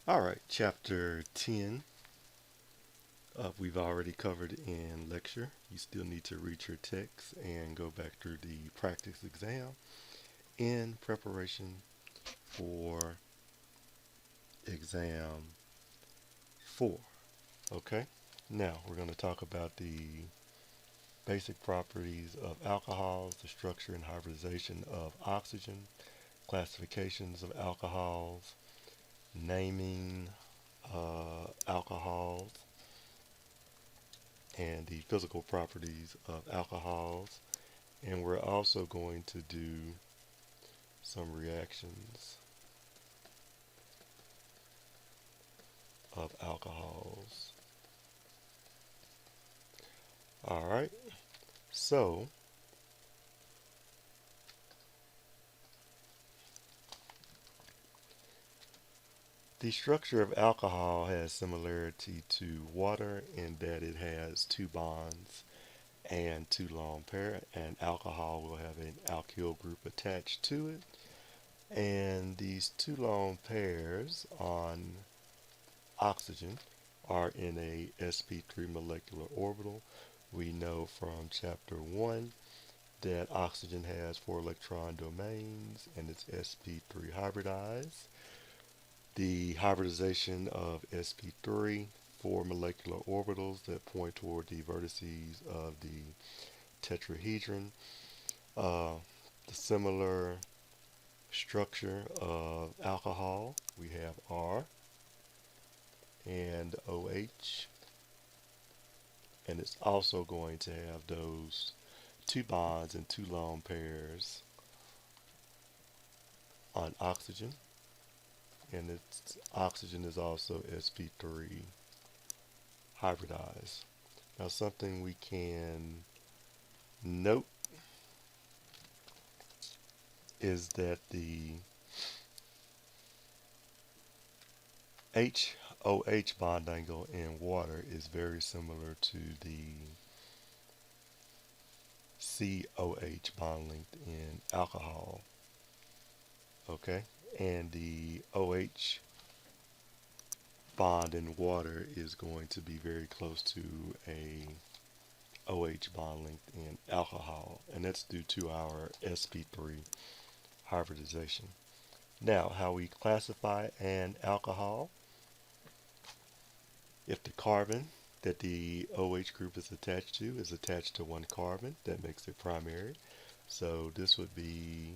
Alright, chapter 10 we've already covered in lecture. You still need to read your text and go back through the practice exam in preparation for exam 4. Okay, now we're going to talk about the basic properties of alcohols, the structure and hybridization of oxygen, classifications of alcohols, naming alcohols, and the physical properties of alcohols. And we're also going to do some reactions of alcohols. Alright, so the structure of alcohol has similarity to water in that it has two bonds and two lone pair, and alcohol will have an alkyl group attached to it. And these two lone pairs on oxygen are in a sp3 molecular orbital. We know from chapter 1 that oxygen has 4 electron domains and it's sp3 hybridized. The hybridization of sp3, 4 molecular orbitals that point toward the vertices of the tetrahedron. The similar structure of alcohol, we have R and OH, and it's also going to have those two bonds and two lone pairs on oxygen, and its oxygen is also sp3 hybridized. Now something we can note is that the HOH bond angle in water is very similar to the COH bond length in alcohol. Okay, and the OH bond in water is going to be very close to a OH bond length in alcohol, and that's due to our sp3 hybridization. Now, how we classify an alcohol: if the carbon that the OH group is attached to one carbon, that makes it primary. So this would be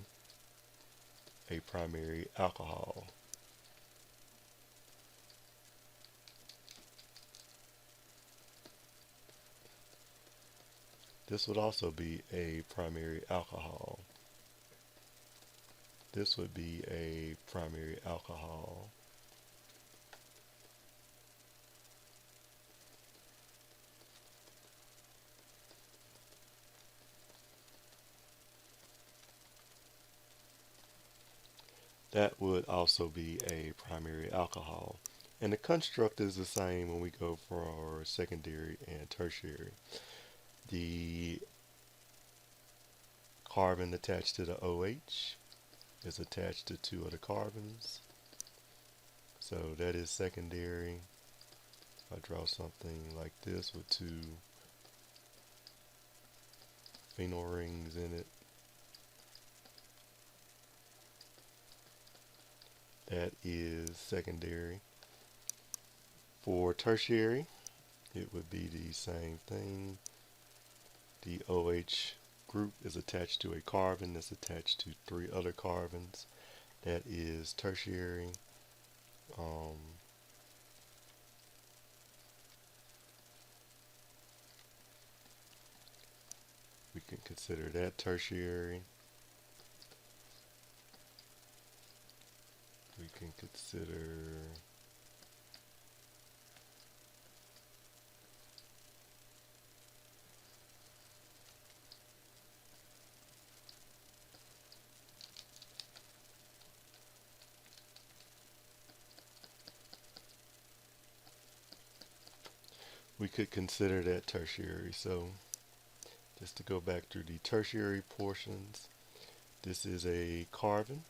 a primary alcohol. This would also be a primary alcohol. This would be a primary alcohol. That would also be a primary alcohol. And the construct is the same when we go for secondary and tertiary. The carbon attached to the OH is attached to two other carbons. So that is secondary. I draw something like this with two phenyl rings in it. That is secondary. For tertiary, it would be the same thing. The OH group is attached to a carbon that's attached to three other carbons. That is tertiary. We can consider that tertiary. We can consider that tertiary. So just to go back through the tertiary portions, this is a carbon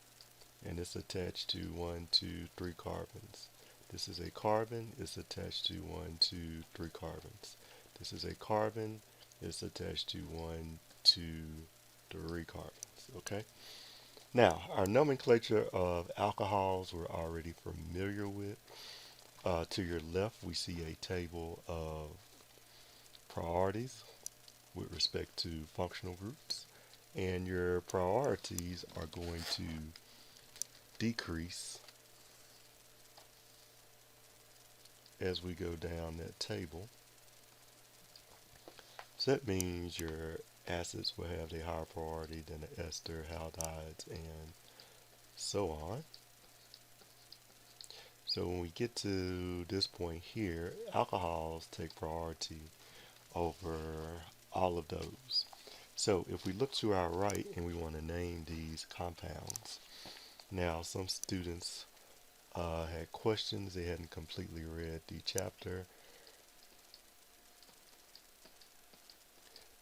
and it's attached to 1, 2, 3 carbons. This is a carbon, it's attached to 1, 2, 3 carbons. This is a carbon, it's attached to 1, 2, 3 carbons. Okay? Now, our nomenclature of alcohols we're already familiar with. To your left, we see a table of priorities with respect to functional groups. And your priorities are going to decrease as we go down that table. So that means your acids will have a higher priority than the ester, halides, and so on. So when we get to this point here, alcohols take priority over all of those. So if we look to our right and we want to name these compounds, now some students had questions, they hadn't completely read the chapter.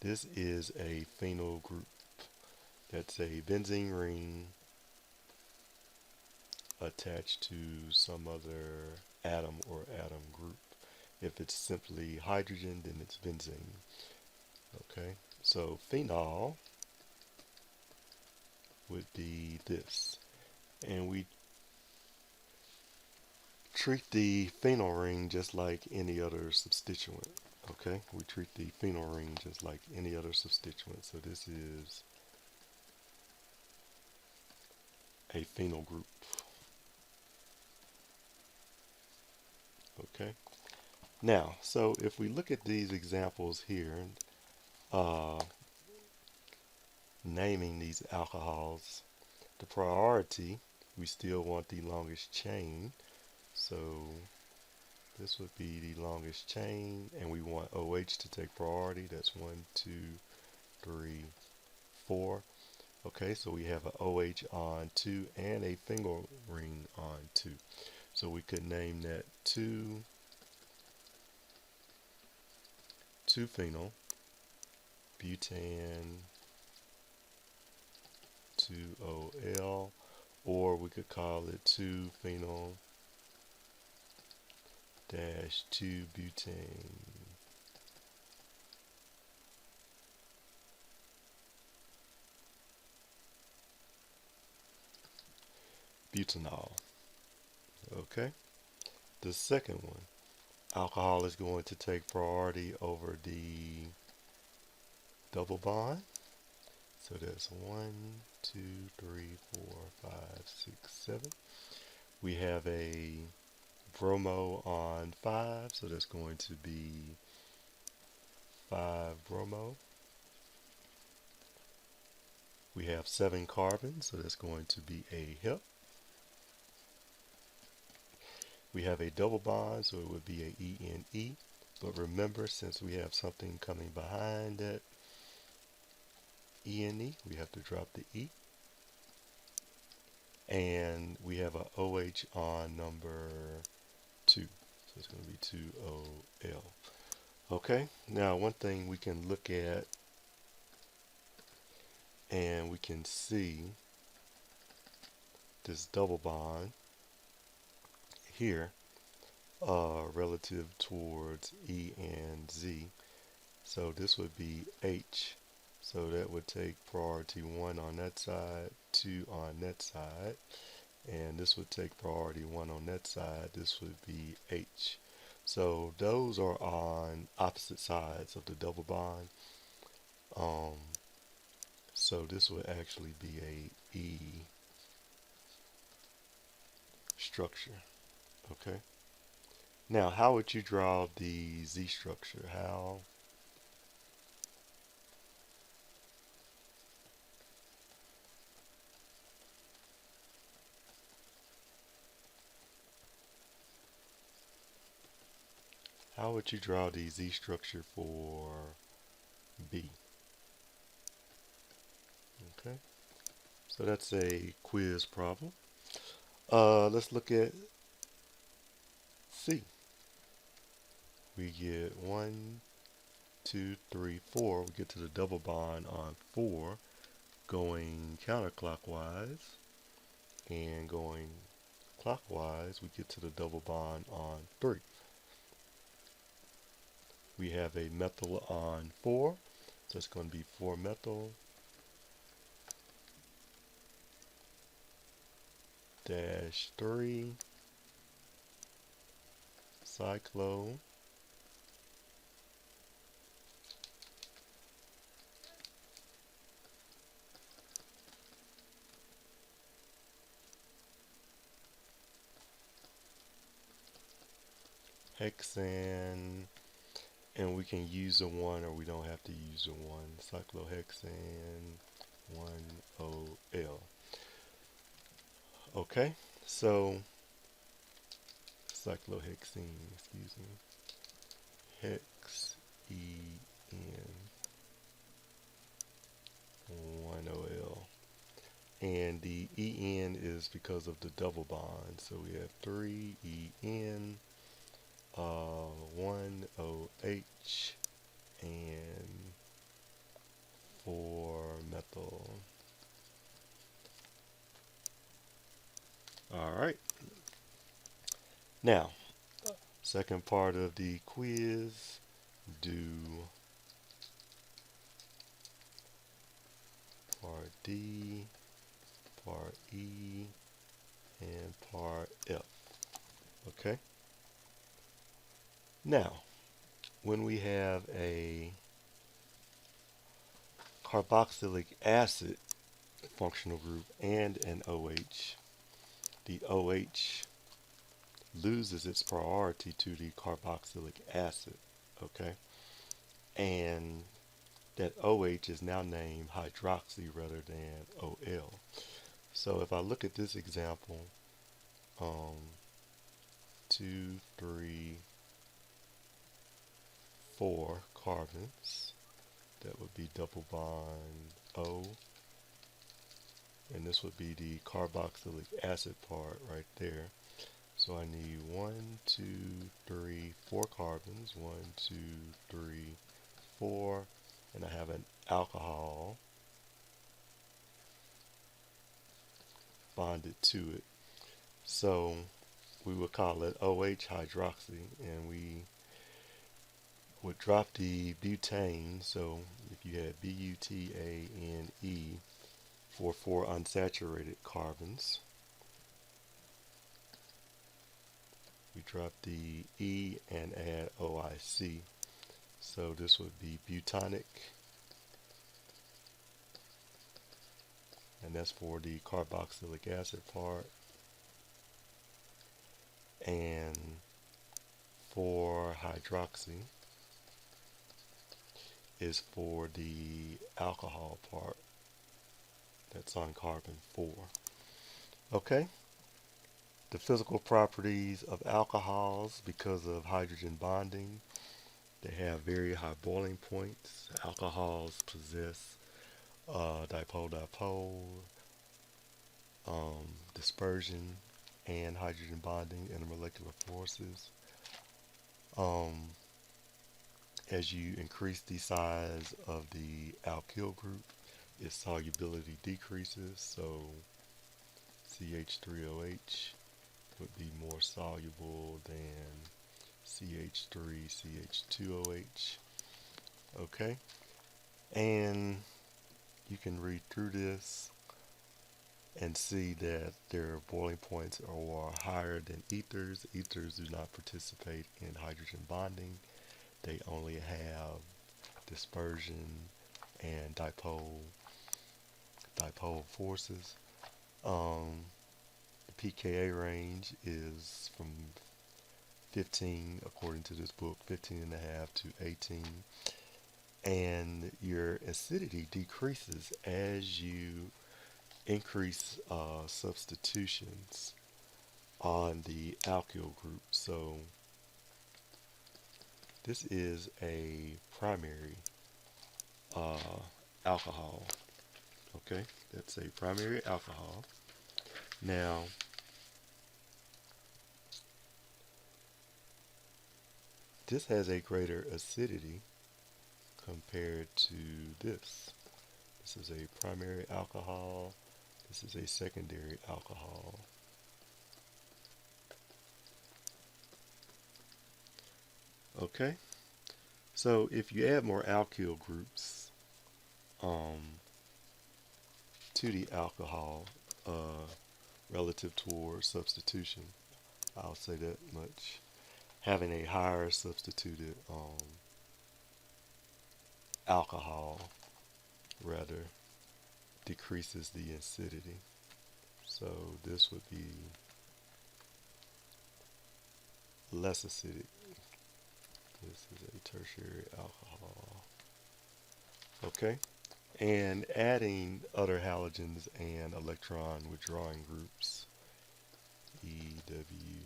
This is a phenyl group. That's a benzene ring attached to some other atom or atom group. If it's simply hydrogen, then it's benzene. Okay, so phenol would be this. And we treat the phenyl ring just like any other substituent. Okay, we treat the phenyl ring just like any other substituent. So this is a phenyl group. Okay, now, so if we look at these examples here, naming these alcohols, the priority, we still want the longest chain. So this would be the longest chain, and we want OH to take priority. That's 1, 2, 3, 4. Okay, so we have an OH on 2 and a phenyl ring on 2. So we could name that 2-phenyl butane 2-OL, or we could call it 2-phenyl 2-butane. Butanol. Okay, the second one, alcohol is going to take priority over the double bond. So that's 1, 2, 3, 4, 5, 6, 7. We have a bromo on 5, so that's going to be 5-bromo. We have 7 carbons, so that's going to be a hep. We have a double bond, so it would be a ENE. But remember, since we have something coming behind that ENE, we have to drop the E. And we have a OH on number 2. So it's going to be 2-OL. Okay, now one thing we can look at and we can see this double bond here relative towards E and Z. So this would be H. So that would take priority 1 on that side, 2 on that side, and this would take priority 1 on that side. This would be H. So those are on opposite sides of the double bond. So this would actually be a E structure. Okay. Now, how would you draw the Z structure? How would you draw the Z structure for B? Okay. So that's a quiz problem. Let's look at C. We get 1, 2, 3, 4. We get to the double bond on 4, going counterclockwise and going clockwise, we get to the double bond on 3. We have a methyl on 4, so it's going to be 4-methyl dash 3 cyclohexane and we can use a 1 or we don't have to use a 1. Cyclohexane 1-OL. Okay, so cyclohexene, excuse me, hex En 1-OL. And the En is because of the double bond. So we have 3 En 1-OH and 4-methyl. Alright. Now, second part of the quiz, do part D, part E, and part F. Okay? Now, when we have a carboxylic acid functional group and an OH, the OH loses its priority to the carboxylic acid, okay? And that OH is now named hydroxy rather than OL. So if I look at this example, 2, 3, 4 carbons, that would be double bond O, and this would be the carboxylic acid part right there. So I need 1, 2, 3, 4 carbons, 1, 2, 3, 4, and I have an alcohol bonded to it. So we would call it OH hydroxy, and we would drop the butane. So if you had butane for 4 unsaturated carbons, we drop the E and add OIC. So this would be butonic, and that's for the carboxylic acid part. And for hydroxy is for the alcohol part that's on carbon 4. Okay? The physical properties of alcohols, because of hydrogen bonding, they have very high boiling points. Alcohols possess dipole-dipole, dispersion, and hydrogen bonding intermolecular forces. As you increase the size of the alkyl group, its solubility decreases, so CH3OH would be more soluble than CH3CH2OH. Okay, and you can read through this and see that their boiling points are higher than ethers. Ethers do not participate in hydrogen bonding. They only have dispersion and dipole forces. The pKa range is from 15, according to this book, 15.5 to 18. And your acidity decreases as you increase substitutions on the alkyl group. So this is a primary alcohol. Okay, that's a primary alcohol. Now, this has a greater acidity compared to this. This is a primary alcohol. This is a secondary alcohol. Okay, so if you add more alkyl groups to the alcohol relative towards substitution, I'll say that much. Having a higher substituted alcohol rather decreases the acidity. So this would be less acidic. This is a tertiary alcohol. Okay, and adding other halogens and electron withdrawing groups, EWG,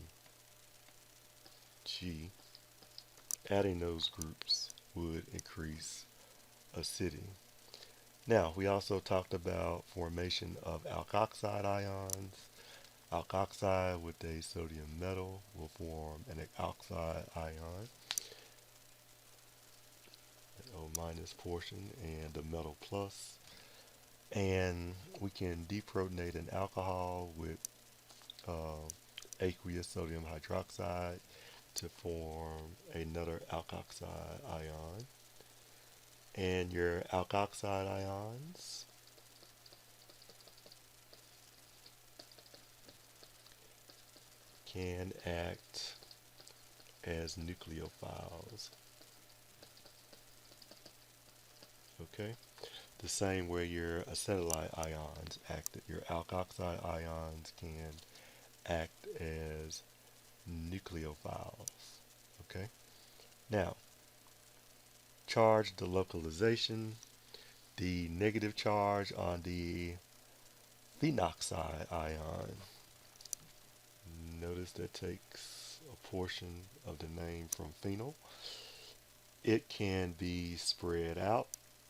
adding those groups would increase acidity. Now, we also talked about formation of alkoxide ions. Alkoxide with a sodium metal will form an oxide ion, an O minus portion, and a metal plus. And we can deprotonate an alcohol with aqueous sodium hydroxide to form another alkoxide ion. And your alkoxide ions can act as nucleophiles. Okay? The same way your acetylide ions act, your alkoxide ions can act as nucleophiles. Okay? Now, charge delocalization. The negative charge on the phenoxide ion. Notice that takes a portion of the name from phenol. It can be spread out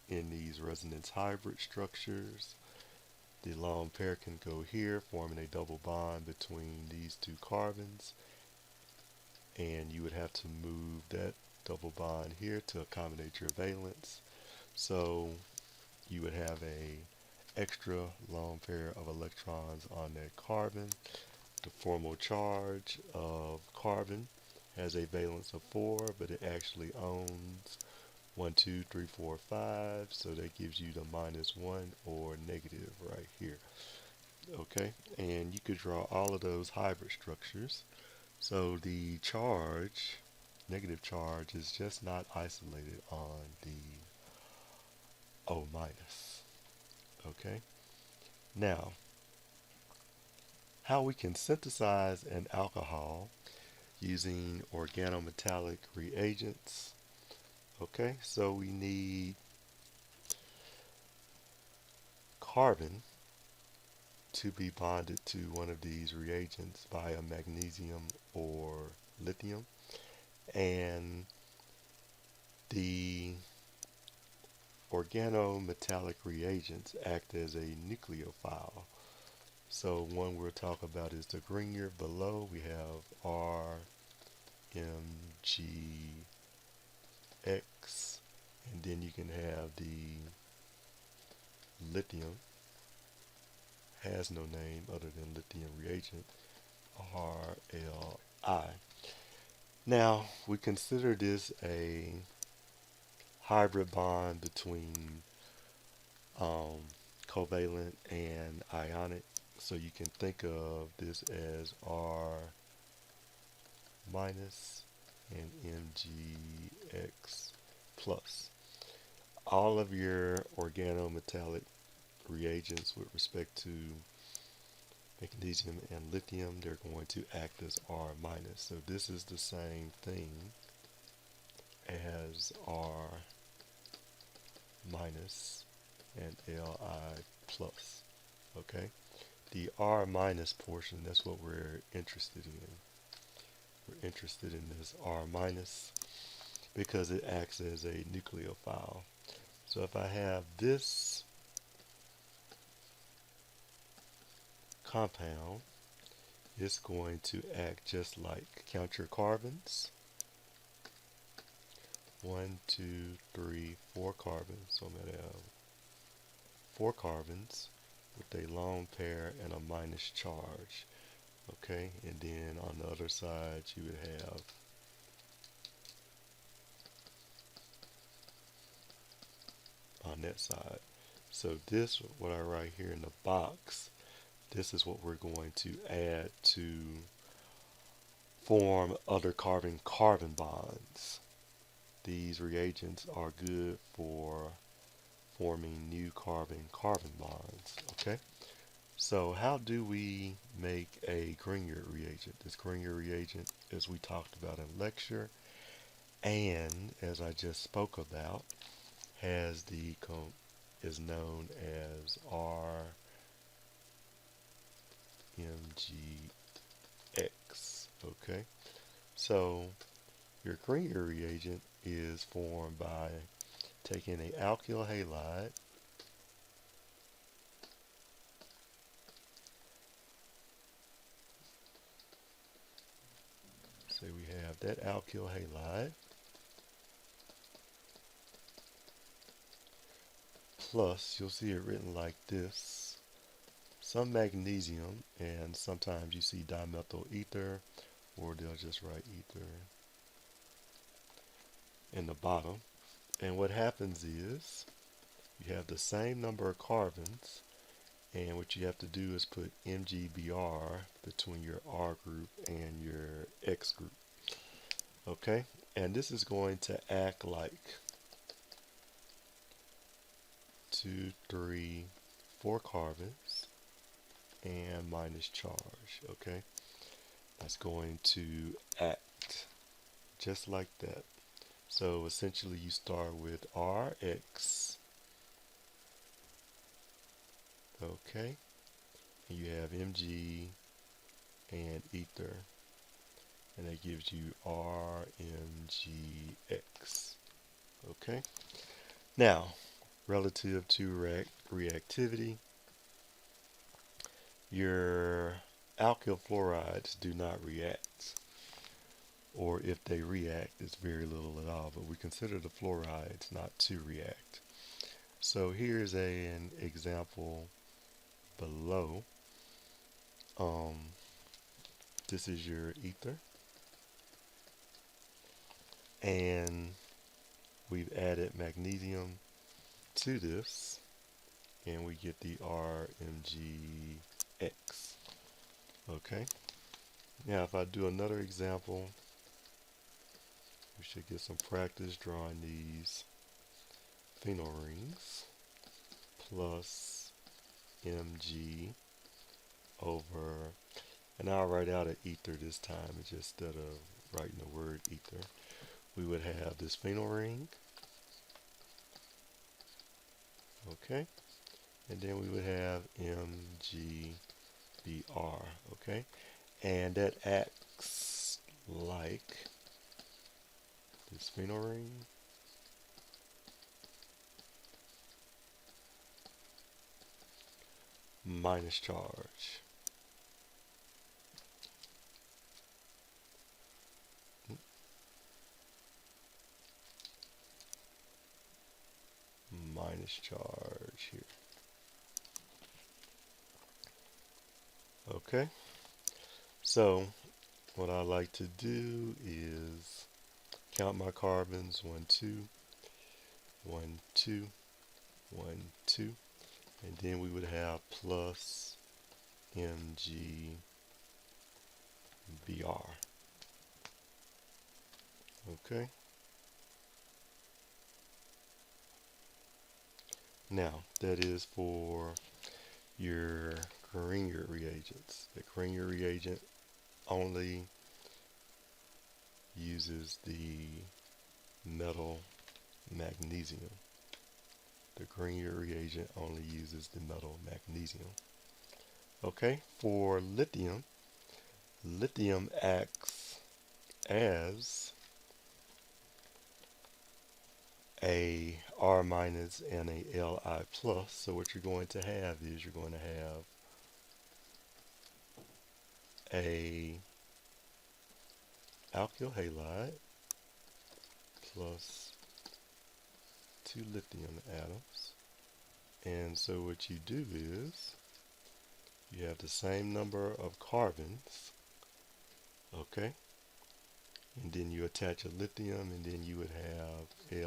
in these resonance hybrid structures. The lone pair can go here, forming a double bond between these two carbons, and you would have to move that double bond here to accommodate your valence. So you would have a extra lone pair of electrons on that carbon. The formal charge of carbon has a valence of 4, but it actually owns 1, 2, 3, 4, 5, so that gives you the -1 or negative right here. Okay, and you could draw all of those hybrid structures. So the charge, negative charge, is just not isolated on the O minus. Okay, now how we can synthesize an alcohol using organometallic reagents. Okay, so we need carbon to be bonded to one of these reagents by a magnesium or lithium, and the organometallic reagents act as a nucleophile. So one we'll talk about is the Grignard. Below we have RMGX, and then you can have the lithium, has no name other than lithium reagent, RLI. Now we consider this a hybrid bond between covalent and ionic, so you can think of this as R minus and MgX plus. All of your organometallic reagents with respect to magnesium and lithium, they're going to act as R minus. So this is the same thing as R minus and Li plus. Okay, the R minus portion, that's what we're interested in. We're interested in this R minus because it acts as a nucleophile. So if I have this compound, it's going to act just like, count your carbons, 1, 2, 3, 4 carbons. So I'm going to have 4 carbons with a lone pair and a minus charge. Okay, and then on the other side you would have net side. So this, what I write here in the box, this is what we're going to add to form other carbon-carbon bonds. These reagents are good for forming new carbon-carbon bonds. Okay, so how do we make a Grignard reagent? This Grignard reagent, as we talked about in lecture, and as I just spoke about, has is known as RMGX. Okay, so your Grignard reagent is formed by taking an alkyl halide, so we have that alkyl halide, plus, you'll see it written like this, some magnesium, and sometimes you see dimethyl ether, or they'll just write ether in the bottom. And what happens is, you have the same number of carbons, and what you have to do is put MgBr between your R group and your X group. Okay, and this is going to act like 2, 3, 4 carbons and minus charge. Okay, that's going to act just like that. So essentially you start with Rx, okay, and you have Mg and ether, and that gives you RMGX. Okay, now relative to reactivity, your alkyl fluorides do not react, or if they react, it's very little at all, but we consider the fluorides not to react. So here's an example below. This is your ether, and we've added magnesium to this, and we get the RMGX. Okay, now if I do another example, we should get some practice drawing these phenol rings plus Mg over, and I'll write out an ether this time, it's just instead of writing the word ether. We would have this phenol ring, okay, and then we would have MgBr, okay, and that acts like this phenol ring minus charge. Minus charge here. Okay, so what I like to do is count my carbons, 1, 2, 1, 2, 1, 2, and then we would have plus MgBr. Okay, now that is for your Grignard reagents. The Grignard reagent only uses the metal magnesium. The Grignard reagent only uses the metal magnesium. Okay, for lithium, lithium acts as a R minus and a Li plus. So what you're going to have is you're going to have a alkyl halide plus 2 lithium atoms. And so what you do is you have the same number of carbons, okay, and then you attach a lithium, and then you would have Li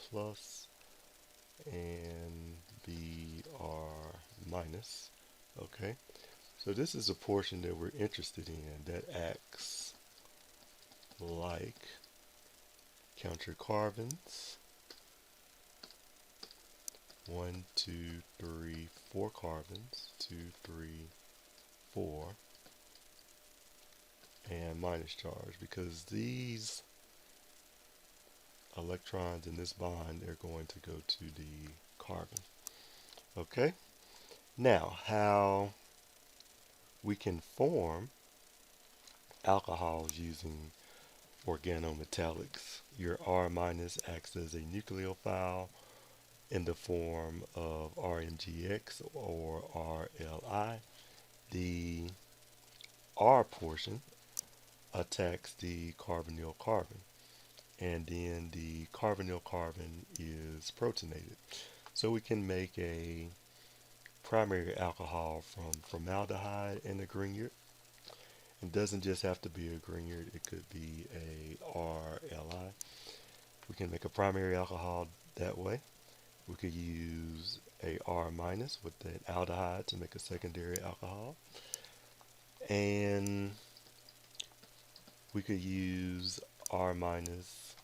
plus and Br minus. Okay, so this is a portion that we're interested in that acts like count your carbons. 1, 2, 3, 4 carbons. 2, 3, 4, and minus charge, because these electrons in this bond are going to go to the carbon. Okay, now how we can form alcohols using organometallics. Your R minus acts as a nucleophile in the form of RMGX or RLI. The R portion attacks the carbonyl carbon, and then the carbonyl carbon is protonated. So we can make a primary alcohol from formaldehyde and a Grignard. It doesn't just have to be a Grignard, it could be a RLI. We can make a primary alcohol that way. We could use a R minus with an aldehyde to make a secondary alcohol. And we could use R minus,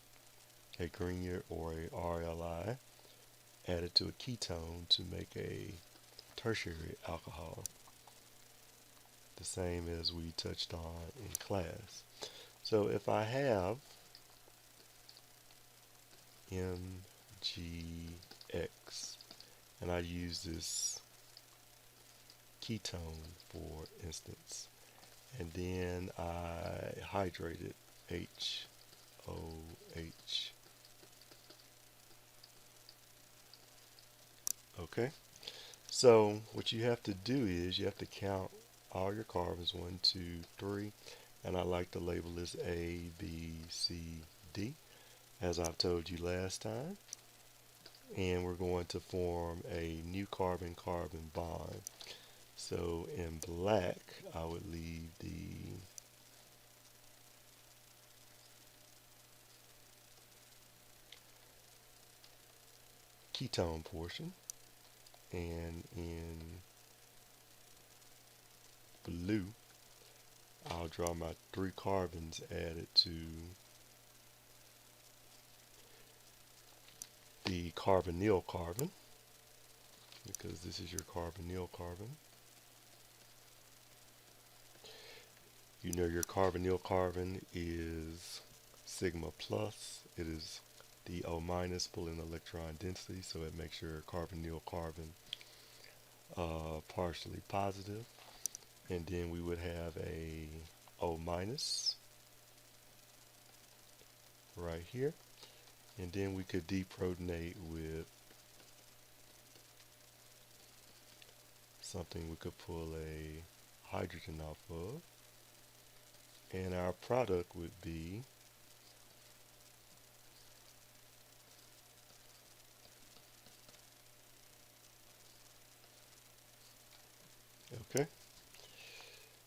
a Grignard, or a RLI added to a ketone to make a tertiary alcohol, the same as we touched on in class. So if I have MgX and I use this ketone for instance, and then I hydrate it, HOH. Okay, so what you have to do is you have to count all your carbons, 1, 2, 3, and I like to label this A, B, C, D, as I've told you last time. And we're going to form a new carbon-carbon bond. So in black, I would leave the ketone portion, and in blue, I'll draw my 3 carbons added to the carbonyl carbon, because this is your carbonyl carbon. You know your carbonyl carbon is sigma plus. It is the O minus pulling electron density, so it makes your carbonyl carbon partially positive. And then we would have a O minus right here. And then we could deprotonate with something we could pull a hydrogen off of. And our product would be okay.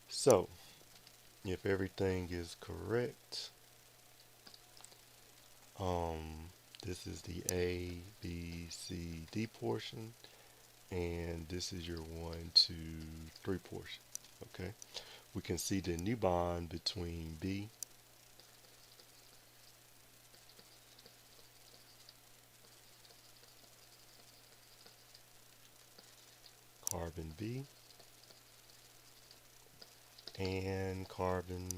So if everything is correct, this is the A, B, C, D portion, and this is your 1, 2, 3 portion. Okay, we can see the new bond between B carbon B and carbon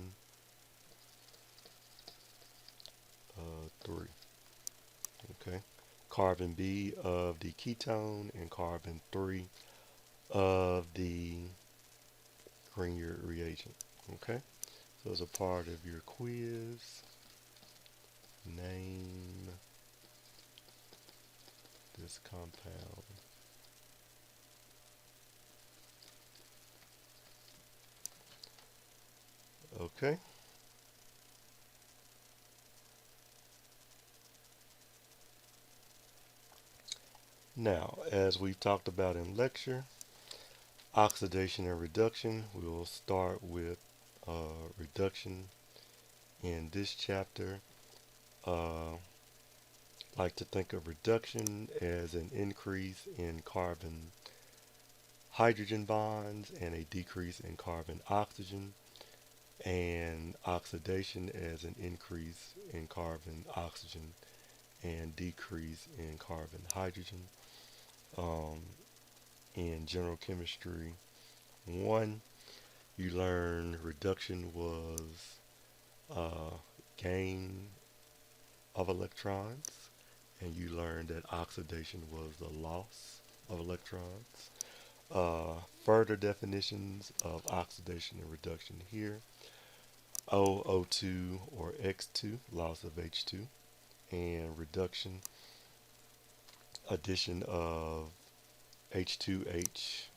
3. Okay, carbon B of the ketone and carbon 3 of the Grignard reagent. Okay, so as a part of your quiz, name this compound. Okay. Now, as we've talked about in lecture, oxidation and reduction, we will start with reduction in this chapter. like to think of reduction as an increase in carbon hydrogen bonds and a decrease in carbon oxygen, and oxidation as an increase in carbon oxygen and decrease in carbon hydrogen. Um, in general chemistry 1, you learn reduction was gain of electrons, and you learned that oxidation was the loss of electrons. Further definitions of oxidation and reduction here: O2 or X2, loss of H2, and reduction, addition of H2H,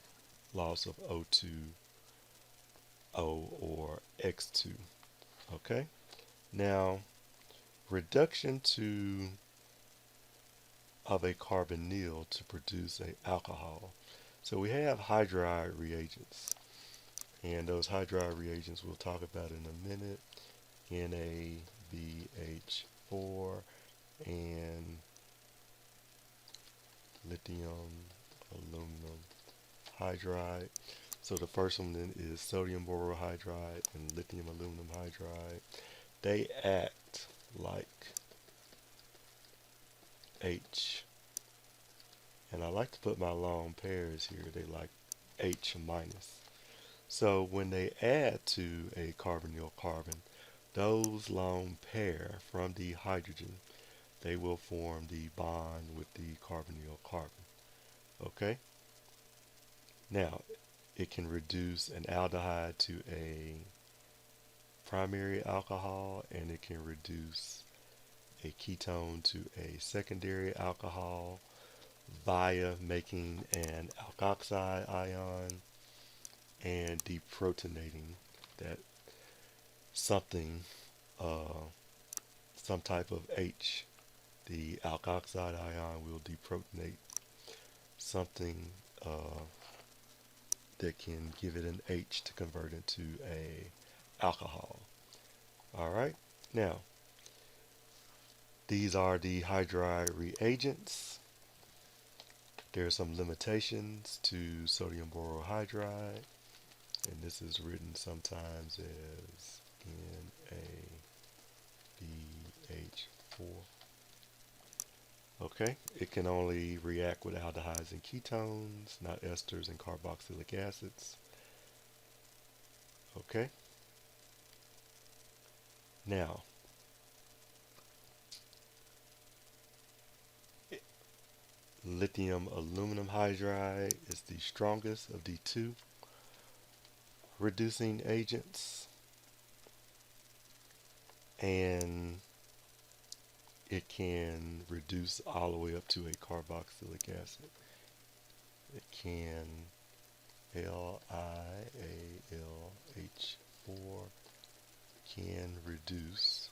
loss of O2O or X2. Okay, now reduction to of a carbonyl to produce an alcohol. So we have hydride reagents, and those hydride reagents we'll talk about in a minute. NaBH4 and lithium aluminum hydride. So the first one then is sodium borohydride and lithium aluminum hydride. They act like H, and I like to put my lone pairs here. They like H minus. So when they add to a carbonyl carbon, those lone pair from the hydrogen, they will form the bond with the carbonyl carbon. Okay? Now, it can reduce an aldehyde to a primary alcohol, and it can reduce a ketone to a secondary alcohol via making an alkoxide ion and deprotonating that something, uh, some type of H. The alkoxide ion will deprotonate something that can give it an H to convert into a alcohol. All right. Now, these are the hydride reagents. There are some limitations to sodium borohydride, and this is written sometimes as NaBH4. Okay, it can only react with aldehydes and ketones, not esters and carboxylic acids. Okay, now lithium aluminum hydride is the strongest of the two reducing agents, and it can reduce all the way up to a carboxylic acid. It can LiAlH4 can reduce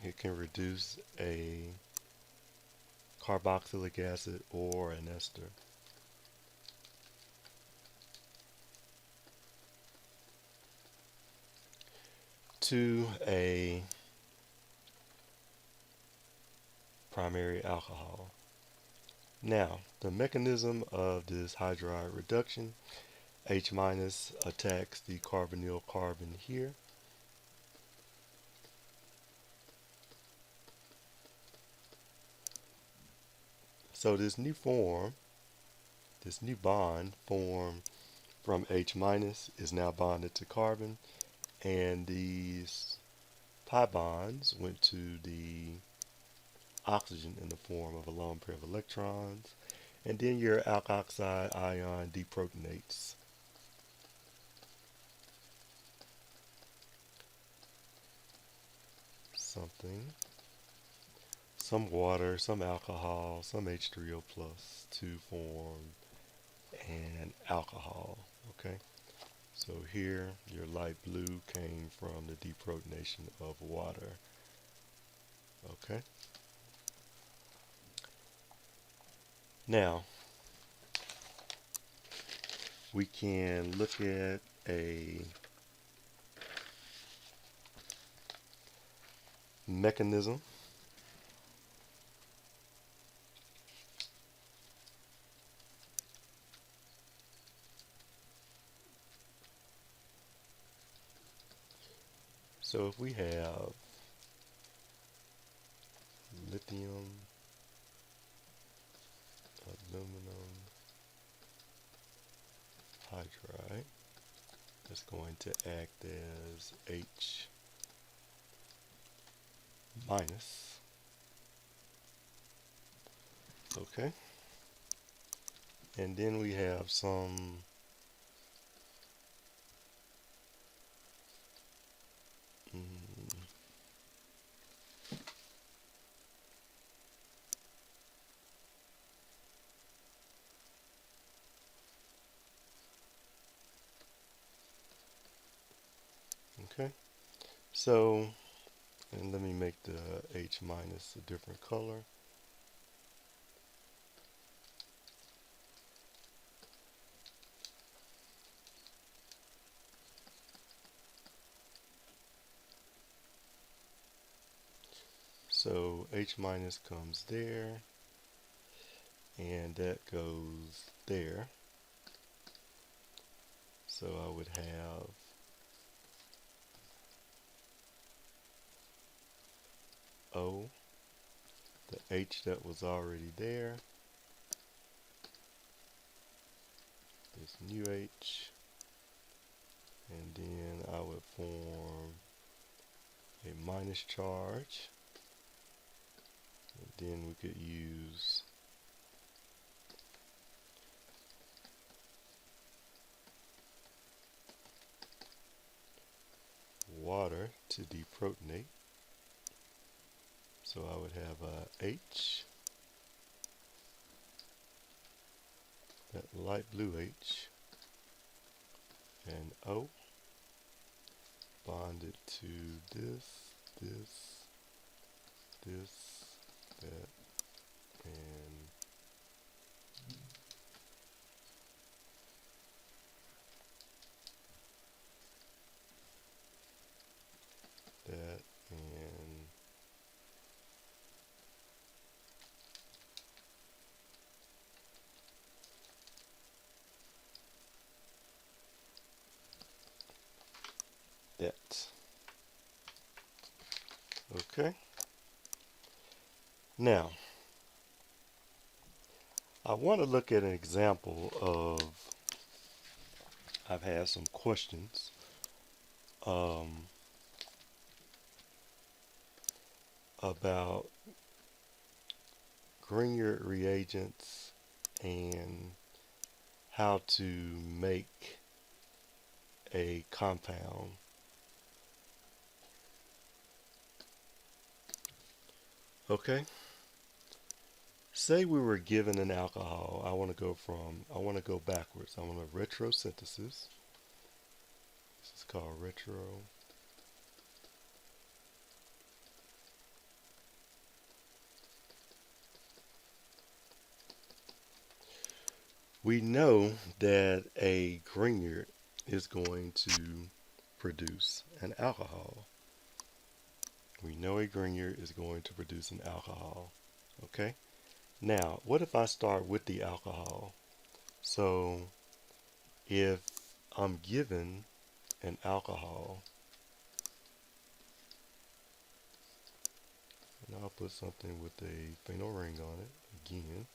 it can reduce a carboxylic acid or an ester. To a primary alcohol. Now, the mechanism of this hydride reduction: H minus attacks the carbonyl carbon here. So this new bond formed from H minus is now bonded to carbon, and these pi bonds went to the oxygen in the form of a lone pair of electrons, and then your alkoxide ion deprotonates. Some water, some alcohol, some H3O plus to form an alcohol. Okay, so here your light blue came from the deprotonation of water. Okay. Now, we can look at a mechanism. So if we have lithium, aluminum hydride, that's going to act as H minus. Okay. And then we have some okay. So, and let me make the H minus a different color. So H minus comes there, and that goes there. So I would have O, the H that was already there, this new H, and then I would form a minus charge, and then we could use water to deprotonate. So I would have a H, that light blue H, and O bonded to this, this, this, that, and that, and that. Okay. Now, I want to look at an example of, I've had some questions about Grignard reagents and how to make a compound. Okay. Say we were given an alcohol. I want to go backwards. I want to retrosynthesis. This is called retro. We know that a Grignard is going to produce an alcohol. We know a Grignard is going to produce an alcohol. Okay? Now, what if I start with the alcohol? So, if I'm given an alcohol, and I'll put something with a phenol ring on it again.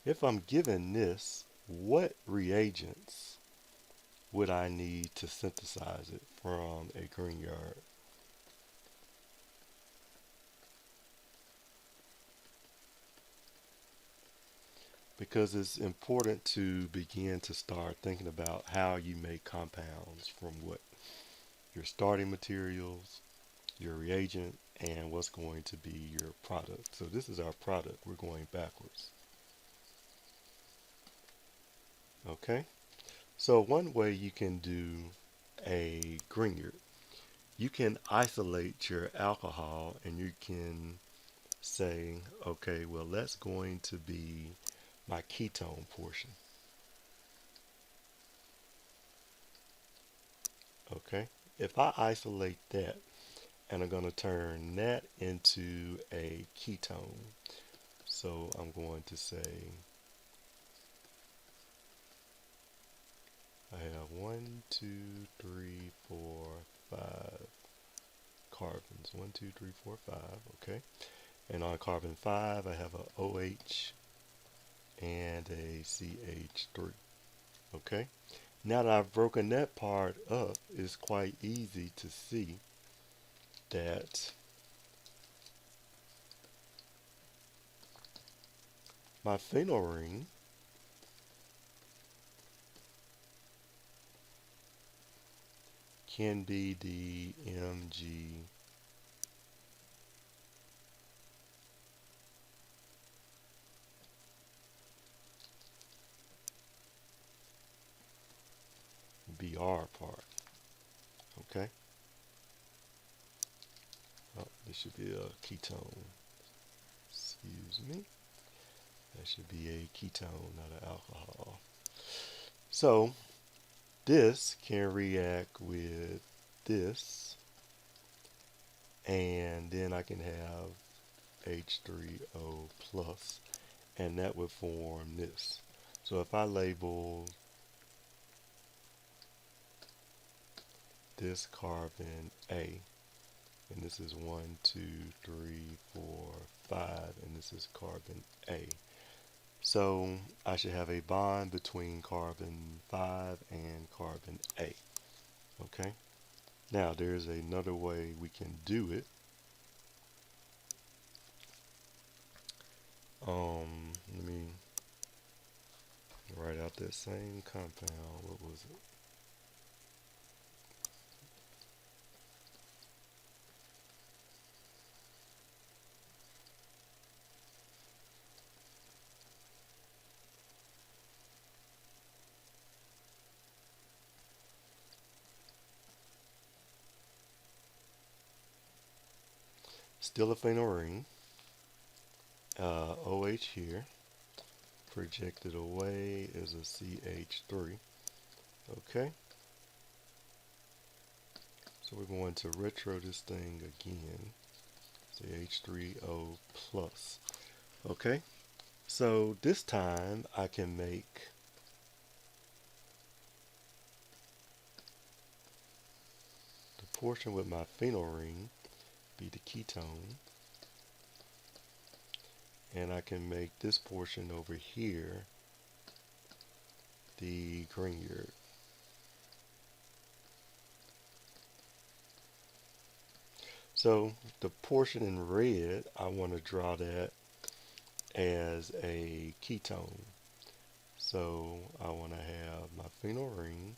If I'm given this, what reagents would I need to synthesize it from a Grignard? Because it's important to begin to start thinking about how you make compounds from what your starting materials, your reagent, and what's going to be your product. So this is our product. We're going backwards. Okay. So one way you can do a Grignard, you can isolate your alcohol and you can say, okay, well, that's going to be my ketone portion. Okay. If I isolate that and I'm going to turn that into a ketone, so I'm going to say I have 1, 2, 3, 4, 5 carbons. 1, 2, 3, 4, 5. Okay. And on carbon 5, I have a OH and a CH3. Okay. Now that I've broken that part up, it's quite easy to see that my phenyl ring can be the MgBr part. Okay. Oh, this should be a ketone. Excuse me. That should be a ketone, not an alcohol. So this can react with this, and then I can have H3O plus, and that would form this. So if I label this carbon A, and this is 1, 2, 3, 4, 5, and this is carbon A. So I should have a bond between carbon 5 and carbon A. Okay. Now there's another way we can do it. Let me write out that same compound. What was it? Still a phenyl ring. OH here. Projected away is a CH3. Okay. So we're going to retro this thing again. CH3O plus. Okay. So this time I can make the portion with my phenyl ring be the ketone, and I can make this portion over here the Grignard. So the portion in red, I want to draw that as a ketone. So I want to have my phenyl ring,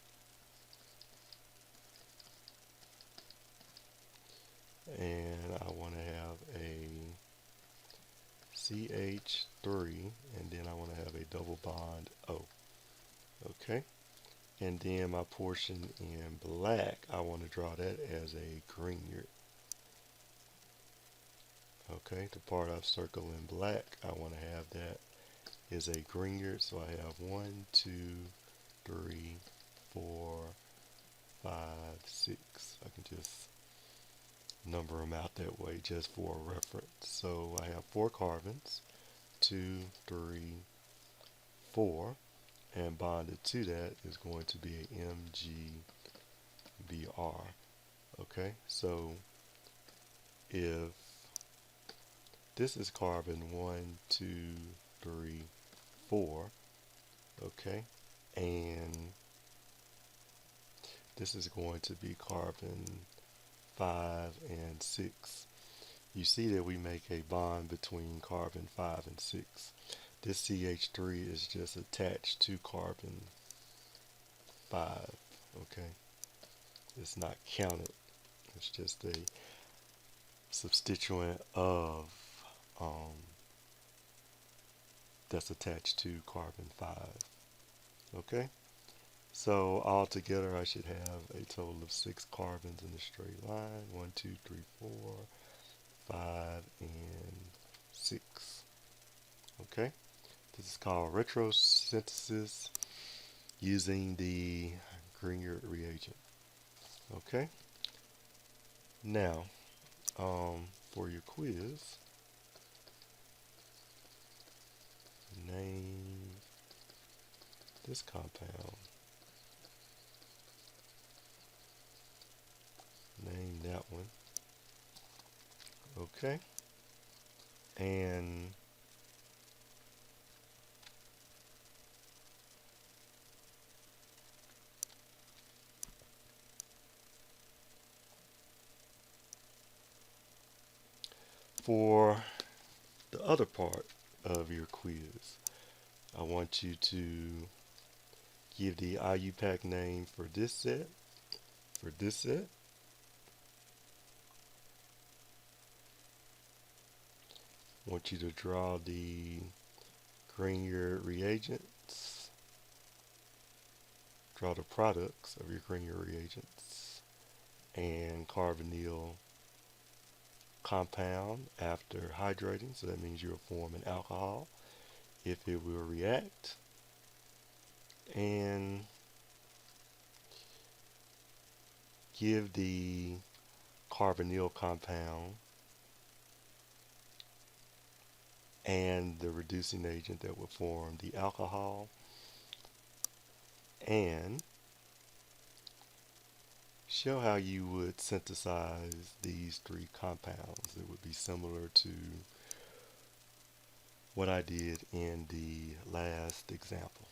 and I want to have a CH3, and then I want to have a double bond O. Okay. And then my portion in black, I want to draw that as a Grignard. Okay, the part I've circled in black, I want to have that is a Grignard. So I have 1, 2, 3, 4, 5, 6. I can just number them out that way just for reference. So I have 4 carbons, 2, 3, 4, and bonded to that is going to be a MgBr. Okay, so if this is carbon 1, 2, 3, 4, okay, and this is going to be carbon 5 and 6. You see that we make a bond between carbon 5 and 6. This CH3 is just attached to carbon 5, okay? It's not counted. It's just a substituent of um, that's attached to carbon 5. Okay, so altogether I should have a total of 6 carbons in a straight line. 1, 2, 3, 4, 5, and 6. Okay, this is called retrosynthesis using the Grignard reagent. Okay, now for your quiz, name this compound, name that one. Okay, and for the other part of your quiz, I want you to give the IUPAC name for this set. For this set, I want you to draw the Grignard reagents, draw the products of your Grignard reagents, and carbonyl compound after hydrating, so that means you'll form an alcohol if it will react, and give the carbonyl compound and the reducing agent that will form the alcohol, and show how you would synthesize these 3 compounds. It would be similar to what I did in the last example.